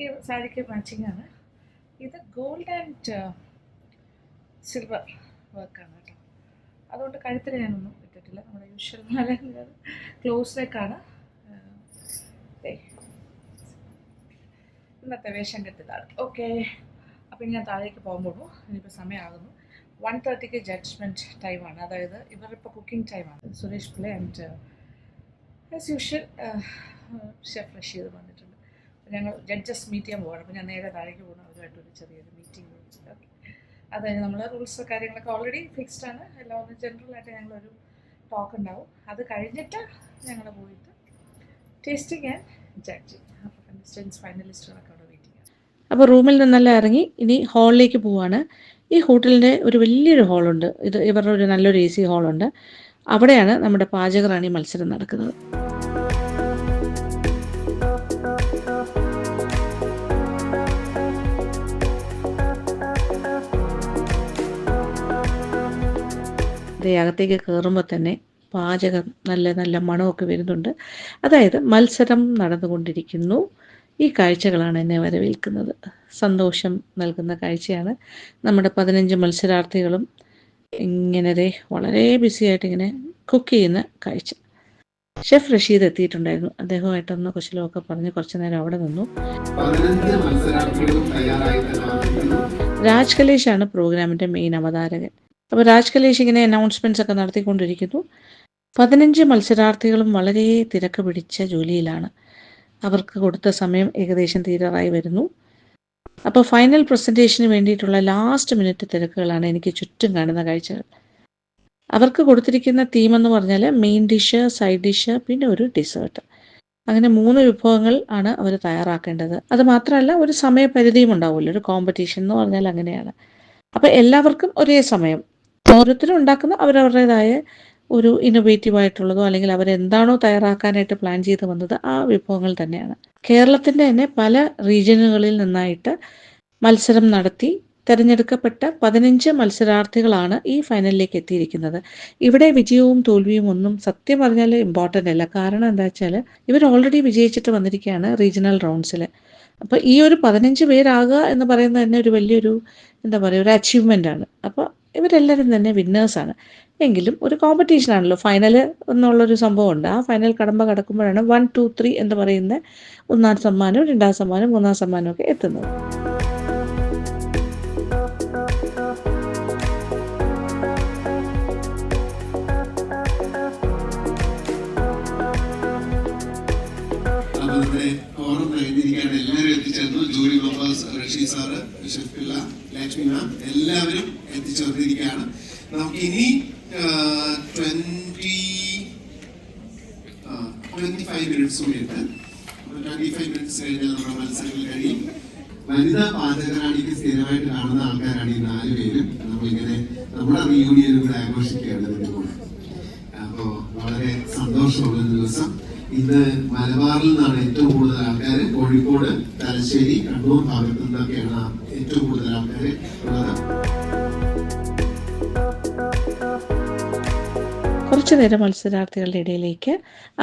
ഈ സാരിക്ക് മാച്ചിങ് ആണ്. ഇത് ഗോൾഡ് ആൻഡ് സിൽവർ വർക്കാണ് കേട്ടോ. അതുകൊണ്ട് കഴുത്തിൽ ഞാനൊന്നും ഇട്ടിട്ടില്ല. നമ്മുടെ യൂഷ്വൽ നല്ല ക്ലോസ് നെക്കാണ്. ഇന്നത്തെ വേഷം കെട്ടിയതാണ്. ഓക്കെ, അപ്പോൾ ഇനി ഞാൻ താഴേക്ക് പോകുമ്പോഴും ഇനിയിപ്പോൾ സമയമാകുന്നു. 1:30 ജഡ്ജ്മെൻറ്റ് ടൈമാണ്. അതായത് ഇവരിപ്പോൾ കുക്കിംഗ് ടൈമാണ്. Suresh Pillai and as usual chef Rasheed വന്നിട്ടുണ്ട്. ഞങ്ങൾ ജഡ്ജസ് മീറ്റ് ചെയ്യാൻ പോകണം. അപ്പോൾ ഞാൻ നേരെ താഴേക്ക് പോകുന്ന അവരുമായിട്ടൊരു ചെറിയൊരു മീറ്റിംഗ് വിളിച്ചിട്ട്. ഓക്കെ, അതായത് നമ്മൾ റൂൾസ് കാര്യങ്ങളൊക്കെ ഓൾറെഡി ഫിക്സ്ഡ് ആണ്. എല്ലാം ഒന്ന് ജനറലായിട്ട് ഞങ്ങളൊരു ടോക്ക് ഉണ്ടാവും. അത് കഴിഞ്ഞിട്ട് ഞങ്ങൾ പോയിട്ട് ടേസ്റ്റിംഗ് ആൻഡ് ജഡ്ജിങ്. അപ്പോൾ കണ്ടസ്റ്റൻസ് ഫൈനലിസ്റ്റുകളൊക്കെ അവിടെ വെയിറ്റിംഗ് ആണ്. അപ്പോൾ റൂമിൽ നിന്നെല്ലാം ഇറങ്ങി ഇനി ഹാളിലേക്ക് പോവാണ്. ഈ ഹോട്ടലിൻ്റെ ഒരു വലിയൊരു ഹാളുണ്ട്. ഇത് ഇവരുടെ ഒരു നല്ലൊരു AC ഹാളുണ്ട്. അവിടെയാണ് നമ്മുടെ പാചകറാണി മത്സരം നടക്കുന്നത്. അകത്തേക്ക് കയറുമ്പോൾ തന്നെ പാചകം നല്ല മണമൊക്കെ വരുന്നുണ്ട്. അതായത് മത്സരം നടന്നുകൊണ്ടിരിക്കുന്നു. ഈ കാഴ്ചകളാണ് എന്നെ വരവേൽക്കുന്നത്. സന്തോഷം നൽകുന്ന കാഴ്ചയാണ്. നമ്മുടെ 15 മത്സരാർത്ഥികളും ഇങ്ങനെ വളരെ ബിസിയായിട്ട് ഇങ്ങനെ കുക്ക് ചെയ്യുന്ന കാഴ്ച. ഷെഫ് റഷീദ് എത്തിയിട്ടുണ്ടായിരുന്നു. അദ്ദേഹമായിട്ടൊന്ന് കുശലമൊക്കെ പറഞ്ഞ് കുറച്ചു നേരം അവിടെ നിന്നു. രാജ് കലേഷാണ് പ്രോഗ്രാമിൻ്റെ മെയിൻ അവതാരകൻ. അപ്പോൾ രാജ് കലേഷ് ഇങ്ങനെ അനൗൺസ്മെൻറ്റ്സ് ഒക്കെ നടത്തിക്കൊണ്ടിരിക്കുന്നു. 15 മത്സരാർത്ഥികളും വളരെ തിരക്ക് പിടിച്ച ജോലിയിലാണ്. അവർക്ക് കൊടുത്ത സമയം ഏകദേശം തീരാറായി വരുന്നു. അപ്പോൾ ഫൈനൽ പ്രസൻറ്റേഷന് വേണ്ടിയിട്ടുള്ള ലാസ്റ്റ് മിനിറ്റ് തിരക്കുകളാണ് എനിക്ക് ചുറ്റും കാണുന്ന കാഴ്ചകൾ. അവർക്ക് കൊടുത്തിരിക്കുന്ന തീം എന്ന് പറഞ്ഞാൽ മെയിൻ ഡിഷ്, സൈഡ് ഡിഷ്, പിന്നെ ഒരു ഡിസേർട്ട്. അങ്ങനെ 3 വിഭവങ്ങൾ ആണ് അവർ തയ്യാറാക്കേണ്ടത്. അത് മാത്രമല്ല ഒരു സമയപരിധിയും ഉണ്ടാവുമല്ലോ. ഒരു കോമ്പറ്റീഷൻ എന്ന് പറഞ്ഞാൽ അങ്ങനെയാണ്. അപ്പോൾ എല്ലാവർക്കും ഒരേ സമയം. ഓരോരുത്തരും ഉണ്ടാക്കുന്ന അവരവരുടേതായ ഒരു ഇന്നൊവേറ്റീവ് ആയിട്ടുള്ളതോ അല്ലെങ്കിൽ അവരെന്താണോ തയ്യാറാക്കാനായിട്ട് പ്ലാൻ ചെയ്ത് വന്നത് ആ വിഭവങ്ങൾ തന്നെയാണ്. കേരളത്തിൻ്റെ തന്നെ പല റീജിയനുകളിൽ നിന്നായിട്ട് മത്സരം നടത്തി തിരഞ്ഞെടുക്കപ്പെട്ട 15 മത്സരാർത്ഥികളാണ് ഈ ഫൈനലിലേക്ക് എത്തിയിരിക്കുന്നത്. ഇവിടെ വിജയവും തോൽവിയും ഒന്നും സത്യം പറഞ്ഞാൽ ഇമ്പോർട്ടൻ്റ് അല്ല. കാരണം എന്താ വെച്ചാൽ ഇവർ ഓൾറെഡി വിജയിച്ചിട്ട് വന്നിരിക്കുകയാണ് റീജിയണൽ റൗണ്ട്സിൽ. അപ്പോൾ ഈ ഒരു 15 പേരാകുക എന്ന് പറയുന്നത് തന്നെ ഒരു വലിയൊരു എന്താ പറയുക ഒരു അച്ചീവ്മെൻ്റ് ആണ്. അപ്പോൾ ഇവരെല്ലാവരും തന്നെ വിന്നേഴ്സാണ്. എങ്കിലും ഒരു കോമ്പറ്റീഷനാണല്ലോ ഫൈനൽ എന്നുള്ളൊരു സംഭവമുണ്ട്. ആ ഫൈനൽ കടമ്പ കടക്കുമ്പോഴാണ് 1, 2, 3 എന്ന് പറയുന്ന 1ാം സമ്മാനവും 2ാം സമ്മാനവും 3ാം സമ്മാനവും ഒക്കെ എത്തുന്നത്. എല്ലാവരും എത്തിച്ചേർന്നു. ജൂറി മെമ്പേഴ്സ് റഷീദ് സാറ്, ഷെഫില്ല, ലക്ഷ്മി മാം എല്ലാവരും എത്തിച്ചേർന്നിരിക്കുകയാണ്. നമുക്കിനി 25 മിനിറ്റ്സ് കൂടിയുണ്ട്. 25 മിനിറ്റ്സ് കഴിഞ്ഞാൽ നമ്മുടെ മത്സരങ്ങൾ കഴിയും. വനിതാ പാചകരാണിക്ക് സ്ഥിരമായിട്ട് കാണുന്ന ആൾക്കാരാണ് ഈ 4 പേരും. നമ്മളിങ്ങനെ നമ്മുടെ റീയൂണിയനും കൂടെ ആഘോഷിക്കുകയാണ് ഇതിന്റെ കൂടെ. അപ്പോൾ വളരെ സന്തോഷമുള്ള ദിവസം. ഇന്ന് മലബാറിൽ നിന്നാണ് ഏറ്റവും കൂടുതൽ ആൾക്കാർ, കോഴിക്കോട്, തലശ്ശേരി, കണ്ണൂർ ഭാഗത്തു നിന്നൊക്കെയാണ് ഏറ്റവും കൂടുതൽ ആൾക്കാർ ഉള്ളത്. കുറച്ചു നേരം മത്സരാർത്ഥികളുടെ ഇടയിലേക്ക്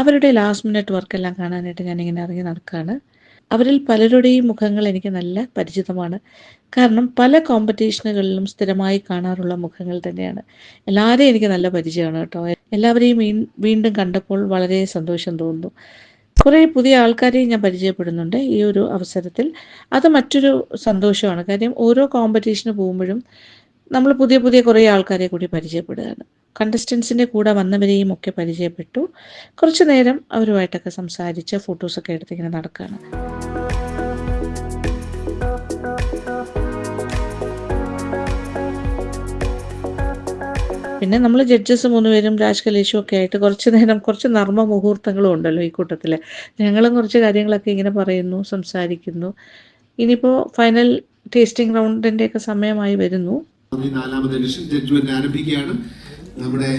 അവരുടെ ലാസ്റ്റ് മിനിറ്റ് വർക്കെല്ലാം കാണാനായിട്ട് ഞാനിങ്ങനെ ഇറങ്ങി നടക്കുകയാണ്. അവരിൽ പലരുടെയും മുഖങ്ങൾ എനിക്ക് നല്ല പരിചിതമാണ്. കാരണം പല കോമ്പറ്റീഷനുകളിലും സ്ഥിരമായി കാണാറുള്ള മുഖങ്ങൾ തന്നെയാണ്. എല്ലാവരെയും എനിക്ക് നല്ല പരിചയമാണ് കേട്ടോ. എല്ലാവരെയും വീണ്ടും കണ്ടപ്പോൾ വളരെ സന്തോഷം തോന്നുന്നു. കുറേ പുതിയ ആൾക്കാരെയും ഞാൻ പരിചയപ്പെടുന്നുണ്ട് ഈ ഒരു അവസരത്തിൽ. അത് മറ്റൊരു സന്തോഷമാണ്. കാര്യം ഓരോ കോമ്പറ്റീഷന് പോകുമ്പോഴും നമ്മൾ പുതിയ പുതിയ കുറേ ആൾക്കാരെ കൂടി പരിചയപ്പെടുകയാണ്. കണ്ടസ്റ്റൻസിൻ്റെ കൂടെ വന്നവരെയും ഒക്കെ പരിചയപ്പെട്ടു. കുറച്ചു നേരം അവരുമായിട്ടൊക്കെ സംസാരിച്ച് ഫോട്ടോസൊക്കെ എടുത്തിങ്ങനെ നടക്കുകയാണ്. പിന്നെ നമ്മൾ ജഡ്ജസ് 3 പേരും രാജ് കലേഷും ഒക്കെ ആയിട്ട് കുറച്ച് നേരം കുറച്ച് നർമ്മ മുഹൂർത്തങ്ങളും ഉണ്ടല്ലോ ഈ കൂട്ടത്തിൽ. ഞങ്ങളും കുറച്ച് കാര്യങ്ങളൊക്കെ ഇങ്ങനെ പറയുന്നു, സംസാരിക്കുന്നു. ഇനിയിപ്പോൾ ഫൈനൽ ടേസ്റ്റിംഗ് റൗണ്ടിൻ്റെ ഒക്കെ സമയമായി വരുന്നു. 4ാമത് എഡിഷൻ ജഡ്ജ്മെന്റ് ആരംഭിക്കുകയാണ്. നമ്മുടെ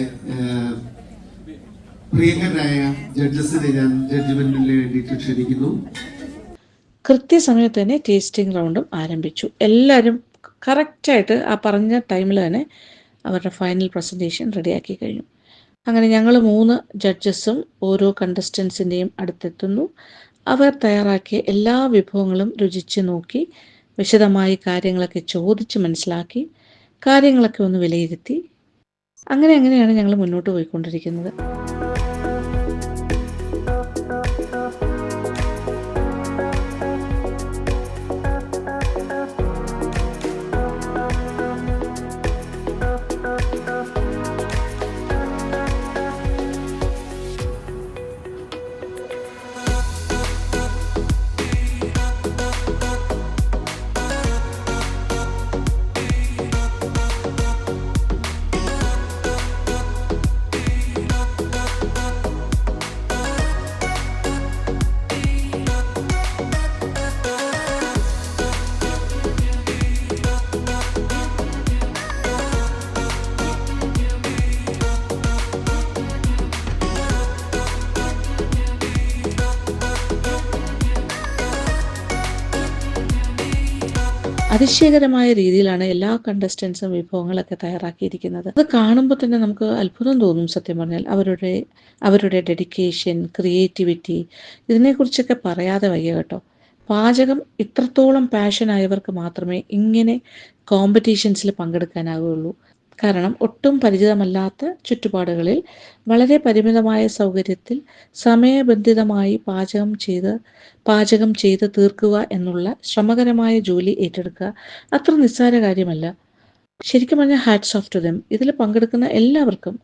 പ്രിയങ്കരായ ജഡ്ജസിനെ ഞാൻ ജഡ്ജ്മെന്റിന് വേണ്ടിയിട്ട് ക്ഷണിക്കുന്നു. കൃത്യസമയത്ത് തന്നെ ടേസ്റ്റിംഗ് റൗണ്ടും ആരംഭിച്ചു. എല്ലാവരും കറക്റ്റായിട്ട് ആ പറഞ്ഞ ടൈമിൽ തന്നെ അവരുടെ ഫൈനൽ പ്രസൻറ്റേഷൻ റെഡിയാക്കി കഴിഞ്ഞു. അങ്ങനെ ഞങ്ങൾ 3 ജഡ്ജസും ഓരോ കണ്ടസ്റ്റൻസിൻ്റെയും അടുത്തെത്തുന്നു. അവർ തയ്യാറാക്കിയ എല്ലാ വിഭവങ്ങളും രുചിച്ച് നോക്കി, വിശദമായി കാര്യങ്ങളൊക്കെ ചോദിച്ച് മനസ്സിലാക്കി, കാര്യങ്ങളൊക്കെ ഒന്ന് വിലയിരുത്തി. അങ്ങനെയാണ് ഞങ്ങൾ മുന്നോട്ട് പോയിക്കൊണ്ടിരിക്കുന്നത്. അതിശയകരമായ രീതിയിലാണ് എല്ലാ കണ്ടസ്റ്റൻസും വിഭവങ്ങളൊക്കെ തയ്യാറാക്കിയിരിക്കുന്നത്. അത് കാണുമ്പോൾ തന്നെ നമുക്ക് അത്ഭുതം തോന്നും. സത്യം പറഞ്ഞാൽ അവരുടെ ഡെഡിക്കേഷൻ, ക്രിയേറ്റിവിറ്റി, ഇതിനെക്കുറിച്ചൊക്കെ പറയാതെ വയ്യ കേട്ടോ. പാചകം ഇത്രത്തോളം പാഷനായവർക്ക് മാത്രമേ ഇങ്ങനെ കോമ്പറ്റീഷൻസിൽ പങ്കെടുക്കാനാവുകയുള്ളൂ. കാരണം ഒട്ടും പരിചിതമല്ലാത്ത ചുറ്റുപാടുകളിൽ വളരെ പരിമിതമായ സൗകര്യത്തിൽ സമയബന്ധിതമായി പാചകം ചെയ്ത് തീർക്കുക എന്നുള്ള ശ്രമകരമായ ജോലി ഏറ്റെടുക്കുക അത്ര നിസ്സാര കാര്യമല്ല. ശരിക്കും പറഞ്ഞാൽ ഹാറ്റ്സ് ഓഫ് ടു ദം. ഇതിൽ പങ്കെടുക്കുന്ന എല്ലാവർക്കും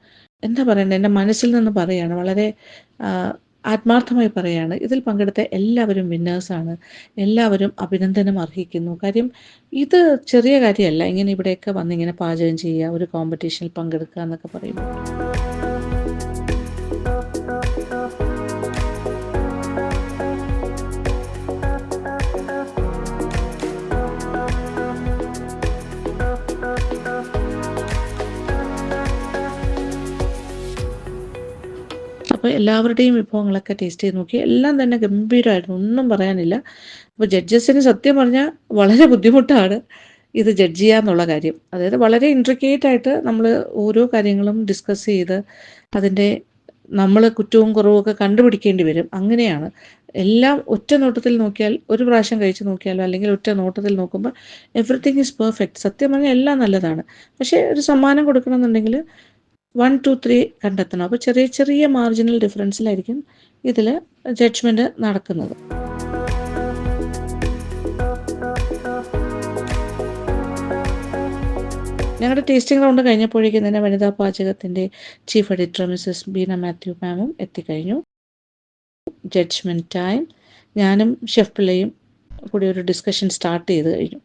എന്താ പറയണ്ടത്, എൻ്റെ മനസ്സിൽ നിന്ന് പറയാണ്, വളരെ ആത്മാർത്ഥമായി പറയാണ്, ഇതിൽ പങ്കെടുത്ത എല്ലാവരും വിന്നേഴ്സാണ്. എല്ലാവരും അഭിനന്ദനം അർഹിക്കുന്നു. കാര്യം ഇത് ചെറിയ കാര്യമല്ല. ഇങ്ങനെ ഇവിടെയൊക്കെ വന്നിങ്ങനെ പാചകം ചെയ്യുക, ഒരു കോമ്പറ്റീഷനിൽ പങ്കെടുക്കുക എന്നൊക്കെ പറയുമ്പോൾ അപ്പോൾ എല്ലാവരുടെയും വിഭവങ്ങളൊക്കെ ടേസ്റ്റ് ചെയ്ത് നോക്കി. എല്ലാം തന്നെ ഗംഭീരമായിരുന്നു, ഒന്നും പറയാനില്ല. അപ്പോൾ ജഡ്ജസിന് സത്യം പറഞ്ഞാൽ വളരെ ബുദ്ധിമുട്ടാണ് ഇത് ജഡ്ജ് ചെയ്യുക എന്നുള്ള കാര്യം. അതായത് വളരെ ഇൻട്രിക്കേറ്റ് ആയിട്ട് നമ്മൾ ഓരോ കാര്യങ്ങളും ഡിസ്കസ് ചെയ്ത് അതിൻ്റെ നമ്മൾ കുറ്റവും കുറവും ഒക്കെ കണ്ടുപിടിക്കേണ്ടി വരും. അങ്ങനെയാണ് എല്ലാം ഒറ്റ നോട്ടത്തിൽ നോക്കിയാൽ, ഒരു പ്രാവശ്യം കഴിച്ച് നോക്കിയാലോ അല്ലെങ്കിൽ ഒറ്റ നോട്ടത്തിൽ നോക്കുമ്പോൾ എവറിത്തിങ് ഈസ് പെർഫെക്റ്റ്. സത്യം പറഞ്ഞാൽ എല്ലാം നല്ലതാണ്. പക്ഷേ ഒരു സമ്മാനം കൊടുക്കണമെന്നുണ്ടെങ്കിൽ 1, 2, 3 കണ്ടെത്തണം. അപ്പോൾ ചെറിയ ചെറിയ മാർജിനൽ ഡിഫറൻസിലായിരിക്കും ഇതിൽ ജഡ്ജ്മെൻറ്റ് നടക്കുന്നത്. ഞങ്ങളുടെ ടേസ്റ്റിംഗ് റൗണ്ട് കഴിഞ്ഞപ്പോഴേക്കും തന്നെ വനിതാ പാചകത്തിൻ്റെ chief editor Mrs Beena Mathew മാമും എത്തിക്കഴിഞ്ഞു. Judgement time. ഞാനും ഷെഫ് പിള്ളയും കൂടി ഒരു ഡിസ്കഷൻ സ്റ്റാർട്ട് ചെയ്ത് കഴിഞ്ഞു.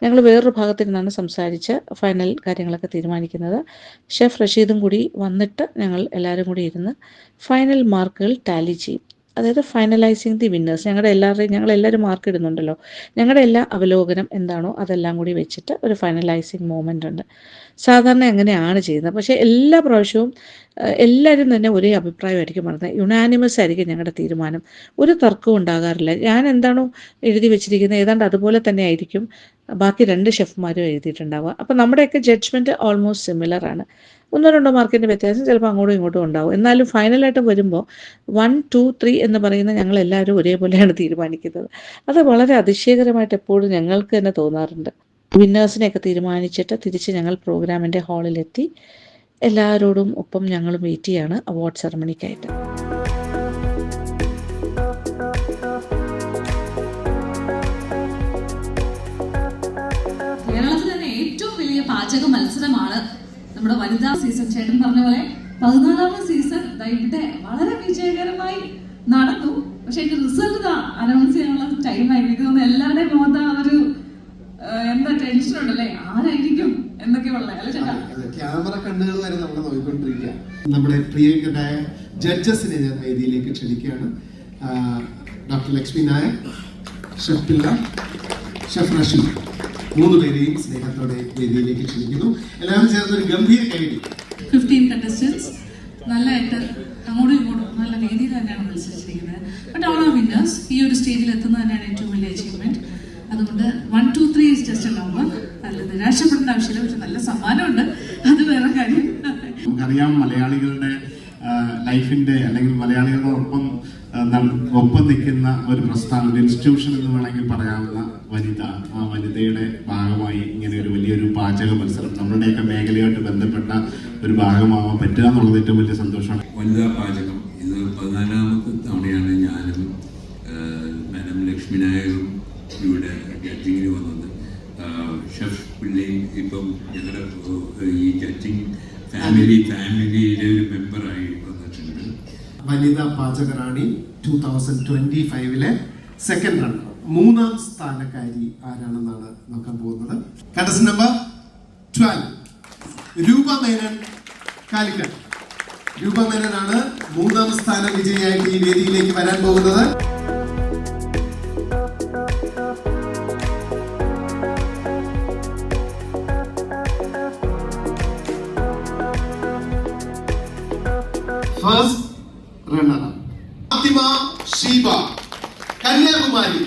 ഞങ്ങൾ വേറൊരു ഭാഗത്തിരുന്നാണ് സംസാരിച്ച് ഫൈനൽ കാര്യങ്ങളൊക്കെ തീരുമാനിക്കുന്നത്. ഷെഫ് റഷീദും കൂടി വന്നിട്ട് ഞങ്ങൾ എല്ലാവരും കൂടി ഇരുന്ന് ഫൈനൽ മാർക്കുകൾ ടാലി ചെയ്യും. അതായത് ഫൈനലൈസിങ് ദി വിന്നേഴ്സ്. ഞങ്ങളെല്ലാവരും മാർക്ക് ഇടുന്നുണ്ടല്ലോ, ഞങ്ങളുടെ എല്ലാ അവലോകനം എന്താണോ അതെല്ലാം കൂടി വെച്ചിട്ട് ഒരു ഫൈനലൈസിങ് മൂമെൻ്റ് ഉണ്ട്. സാധാരണ അങ്ങനെയാണ് ചെയ്യുന്നത്. പക്ഷേ എല്ലാ പ്രാവശ്യവും എല്ലാവരും തന്നെ ഒരേ അഭിപ്രായമായിരിക്കും പറഞ്ഞത്. യുണാനിമസ് ആയിരിക്കും ഞങ്ങളുടെ തീരുമാനം. ഒരു തർക്കവും ഉണ്ടാകാറില്ല. ഞാൻ എന്താണോ എഴുതി വെച്ചിരിക്കുന്നത് ഏതാണ്ട് അതുപോലെ തന്നെ ആയിരിക്കും ബാക്കി 2 ഷെഫ്മാരും എഴുതിയിട്ടുണ്ടാവുക. അപ്പോൾ നമ്മുടെയൊക്കെ ജഡ്ജ്മെൻറ്റ് ഓൾമോസ്റ്റ് സിമിലറാണ്. 1-2 മാർക്കിൻ്റെ വ്യത്യാസം ചിലപ്പോൾ അങ്ങോട്ടും ഇങ്ങോട്ടും ഉണ്ടാവും. എന്നാലും ഫൈനലായിട്ട് വരുമ്പോൾ 1, 2, 3 എന്ന് പറയുന്ന ഞങ്ങളെല്ലാവരും ഒരേപോലെയാണ് തീരുമാനിക്കുന്നത്. അത് വളരെ അതിശയകരമായിട്ട് എപ്പോഴും ഞങ്ങൾക്ക് തന്നെ തോന്നാറുണ്ട്. വിന്നേഴ്സിനെയൊക്കെ തീരുമാനിച്ചിട്ട് തിരിച്ച് ഞങ്ങൾ പ്രോഗ്രാമിൻ്റെ ഹാളിലെത്തി. എല്ലാവരോടും ഒപ്പം ഞങ്ങളും വെയിറ്റ് ചെയ്യാണ് അവാർഡ് സെറമണിക്കായിട്ട്. കേരളത്തിൽ തന്നെ ഏറ്റവും വലിയ പാചക മത്സരമാണ് നമ്മുടെ വനിതാ സീസൺ. ചേട്ടൻ പറഞ്ഞ പോലെ 14ാമത് സീസൺ ഇവിടെ വളരെ വിജയകരമായി നടന്നു. പക്ഷെ അതിന്റെ റിസൾട്ട് അനൗൺസ് ചെയ്യാനുള്ള ടൈമായി. എനിക്ക് തോന്നുന്നു എല്ലാവരുടെയും മുഖത്ത് ഒരു എന്താ ടെൻഷൻ ഉണ്ടല്ലേ, ആരായിരിക്കും എന്നൊക്കെ ഉള്ള അല്ലെ ചേട്ടാ. ക്യാമറ കണ്ണുകൾ വരെ നമ്മൾ നോക്കിക്കൊണ്ടിരിക്കുക. നമ്മുടെ പ്രിയങ്കരായ ജഡ്ജസിനെ ഞാൻ വേദിയിലേക്ക് ക്ഷണിക്കുകയാണ്. Doctor Lakshmi Nair, chef Pillai, chef Rasheed, 3 പേരെയും സ്നേഹത്തോടെ വേദിയിലേക്ക് ക്ഷണിക്കുന്നു. എല്ലാവരും ചേർന്ന് ഒരു ഗംഭീര കൈയടി. 15 കണ്ടസ്റ്റൻസ് നല്ലതായിട്ട് അങ്ങോട്ടും ഇങ്ങോട്ടും നല്ല രീതിയിൽ തന്നെയാണ് മത്സരിച്ചിരിക്കുന്നത്. But all are winners. ഈ ഒരു സ്റ്റേജിൽ എത്തുന്നത് തന്നെയാണ് ഏറ്റവും വലിയ അച്ചീവ്മെന്റ്. അതുകൊണ്ട് 1, 2, 3 ഈസ് ജസ്റ്റ് എ നമ്പർ. നല്ല നിരാശപ്പെടേണ്ട ആവശ്യമില്ല. പക്ഷെ നല്ല സമ്മാനമുണ്ട്, അത് വേറെ കാര്യം. നമുക്കറിയാം മലയാളികളുടെ ലൈഫിന്റെ അല്ലെങ്കിൽ മലയാളികളോടൊപ്പം ഒപ്പം നിൽക്കുന്ന ഒരു പ്രസ്ഥാനം, ഒരു ഇൻസ്റ്റിറ്റ്യൂഷൻ എന്ന് വേണമെങ്കിൽ പറയാവുന്ന വനിത. ആ വനിതയുടെ ഭാഗമായി ഇങ്ങനെ ഒരു വലിയൊരു പാചക മത്സരം നമ്മളുടെയൊക്കെ മേഖലയായിട്ട് ബന്ധപ്പെട്ട ഒരു ഭാഗമാവാൻ പറ്റുക എന്നുള്ളത് ഏറ്റവും വലിയ സന്തോഷമാണ്. വനിതാ പാചകം ഇത് 14ാമത്തെ തവണയാണ് ഞാനും മാഡം ലക്ഷ്മി നായരും ഇവിടെ ജഡ്ജിങ്ങിന് വന്നത്. ഷെഫ് പിള്ളയും ഇപ്പം ഞങ്ങളുടെ ഈ ജഡ്ജിങ് ഫാമിലിയിലെ ഒരു മെമ്പറായി വന്നിട്ടുണ്ട്. വനിതാ പാചകറാണി 2025 സെക്കൻഡ് റണ്ണർ, 3ാം സ്ഥാനക്കാരി ആരാണെന്നാണ് നോക്കാൻ പോകുന്നത്. കണ്ടസ്റ്റന്റ് നമ്പർ 12 രൂപ മേനൻ, കാലിക്കറ്റ്. രൂപ മേനനാണ് 3ാം സ്ഥാന വിജയിയായിട്ട് ഈ വേദിയിലേക്ക് വരാൻ പോകുന്നത്. ഫസ്റ്റ് റണ്ണർ ഫാത്തിമ ഷീബ, കന്യാകുമാരിയിൽ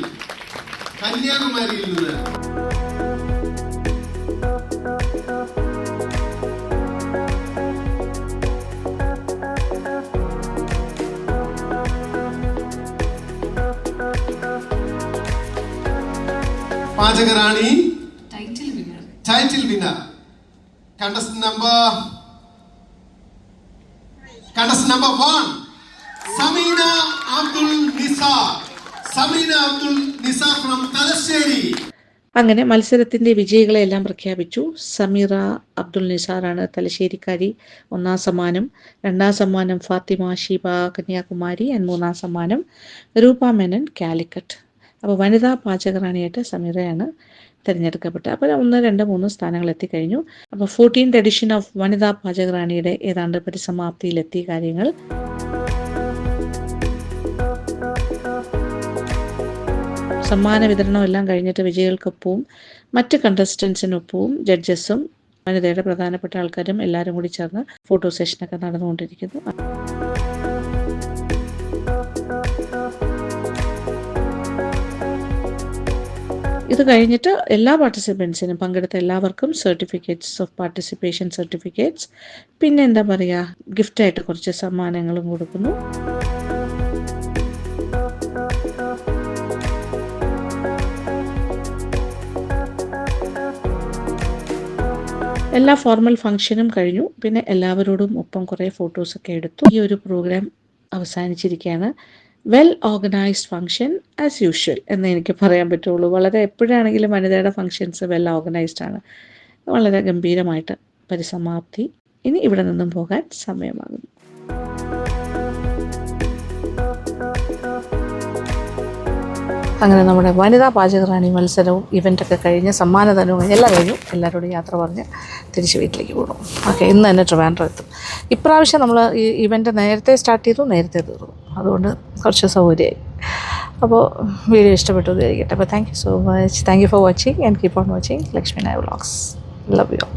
നിന്ന്. പാചകറാണി title winner. Contestant number 1 Sameena Abdul Nisar from Thalassery. അങ്ങനെ മത്സരത്തിൻ്റെ വിജയികളെല്ലാം പ്രഖ്യാപിച്ചു. സമീറ അബ്ദുൾ നിസാറാണ് തലശ്ശേരിക്കാരി, 1ാം സമ്മാനം. 2ാം സമ്മാനം ഫാത്തിമ ഷീബ, കന്യാകുമാരി. 3ാം സമ്മാനം രൂപ മേനൻ, കാലിക്കറ്റ്. അപ്പോൾ വനിതാ പാചകറാണിയായിട്ട് സമീറയാണ് തിരഞ്ഞെടുക്കപ്പെട്ടത്. അപ്പോൾ 1, 2, 3 സ്ഥാനങ്ങൾ എത്തിക്കഴിഞ്ഞു. അപ്പോൾ 14th എഡിഷൻ ഓഫ് വനിതാ പാചകറാണിയുടെ ഏതാണ്ട് പരിസമാപ്തിയിലെത്തി കാര്യങ്ങൾ. സമ്മാന വിതരണം എല്ലാം കഴിഞ്ഞിട്ട് വിജയികൾക്കൊപ്പവും മറ്റ് കണ്ടസ്റ്റൻസിനൊപ്പവും ജഡ്ജസും വനിതയുടെ പ്രധാനപ്പെട്ട ആൾക്കാരും എല്ലാവരും കൂടി ചേർന്ന് ഫോട്ടോ സെഷനൊക്കെ നടന്നുകൊണ്ടിരിക്കുന്നു. ഇത് കഴിഞ്ഞിട്ട് എല്ലാ പാർട്ടിസിപ്പൻസിനും പങ്കെടുത്ത എല്ലാവർക്കും സർട്ടിഫിക്കറ്റ്സ് ഓഫ് പാർട്ടിസിപ്പേഷൻ സർട്ടിഫിക്കറ്റ്സ്, പിന്നെ എന്താ പറയുക, ഗിഫ്റ്റായിട്ട് കുറച്ച് സമ്മാനങ്ങളും കൊടുക്കുന്നു. എല്ലാ ഫോർമൽ ഫംഗ്ഷനും കഴിഞ്ഞു. പിന്നെ എല്ലാവരോടും ഒപ്പം കുറേ ഫോട്ടോസൊക്കെ എടുത്തു. ഈ ഒരു പ്രോഗ്രാം അവസാനിച്ചിരിക്കുകയാണ്. Well organised function as usual എന്ന് എനിക്ക് പറയാൻ പറ്റുള്ളൂ. വളരെ എപ്പോഴാണെങ്കിലും വനിതയുടെ ഫംഗ്ഷൻസ് വെൽ ഓർഗനൈസ്ഡ് ആണ്. വളരെ ഗംഭീരമായിട്ട് പരിസമാപ്തി. ഇനി ഇവിടെ നിന്നും പോകാൻ സമയമാകുന്നു. അങ്ങനെ നമ്മുടെ വനിതാ പാചകറാണി മത്സരവും ഇവൻ്റൊക്കെ കഴിഞ്ഞ് സമ്മാനദാനവും കഴിഞ്ഞ് എല്ലാം കഴിഞ്ഞു. എല്ലാവരോടും യാത്ര പറഞ്ഞ് തിരിച്ച് വീട്ടിലേക്ക് പോകും. ഓക്കെ, ഇന്ന് തന്നെ ട്രിവാൻഡ്രം എത്തും. ഇപ്രാവശ്യം നമ്മൾ ഈ ഇവൻ്റ് നേരത്തെ സ്റ്റാർട്ട് ചെയ്തു, നേരത്തെ തീർന്നു. അതുകൊണ്ട് കുറച്ച് സൗകര്യമായി. അപ്പോൾ വീഡിയോ ഇഷ്ടപ്പെട്ടു വിചാരിക്കട്ടെ. അപ്പോൾ thank you so much. Thank you for watching and keep on watching Lakshmi Nair vlogs. Love you.